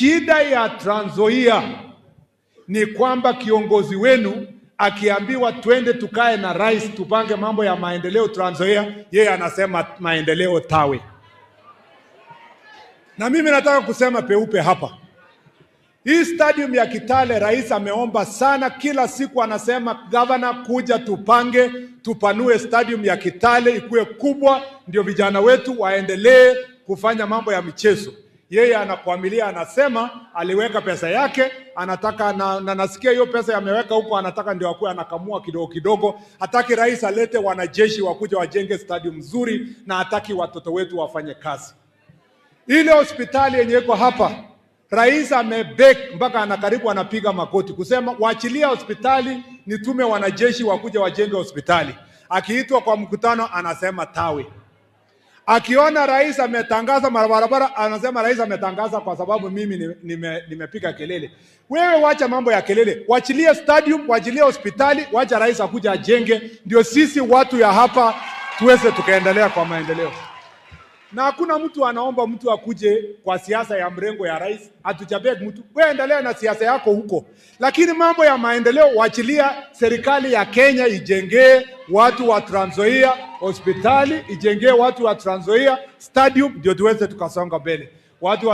Shida ya Trans Nzoia ni kwamba kiongozi wenu akiambiwa twende tukae na rais tupange mambo ya maendeleo Trans Nzoia, yeye anasema maendeleo tawe. Na mimi nataka kusema peupe hapa, hii stadium ya Kitale rais ameomba sana, kila siku anasema governor, kuja tupange tupanue stadium ya Kitale ikuwe kubwa, ndio vijana wetu waendelee kufanya mambo ya michezo. Yeye anakuamilia, anasema aliweka pesa yake, anataka na nasikia hiyo pesa yameweka huko, anataka ndio akuwe anakamua kidogo kidogo. Hataki rais alete wanajeshi wakuja wajenge stadium nzuri, na hataki watoto wetu wafanye kazi. Ile hospitali yenye iko hapa, rais amebek mpaka anakaribu anapiga makoti kusema waachilia hospitali, nitume wanajeshi wakuja wajenge hospitali. Akiitwa kwa mkutano anasema tawe. Akiona rais ametangaza barabara anasema rais ametangaza kwa sababu mimi nimepiga kelele. Wewe wacha mambo ya kelele, waachilie stadium, waachilie hospitali, wacha rais akuja ajenge, ndio sisi watu ya hapa tuweze tukaendelea kwa maendeleo. Na hakuna mtu anaomba mtu akuje kwa siasa ya mrengo ya rais, hatujabeg mtu. Wewe endelea na siasa yako huko, lakini mambo ya maendeleo waachilia serikali ya Kenya ijengee watu wa Trans Nzoia hospitali, ijengee watu wa Trans Nzoia stadium, ndio tuweze tukasonga mbele. Watu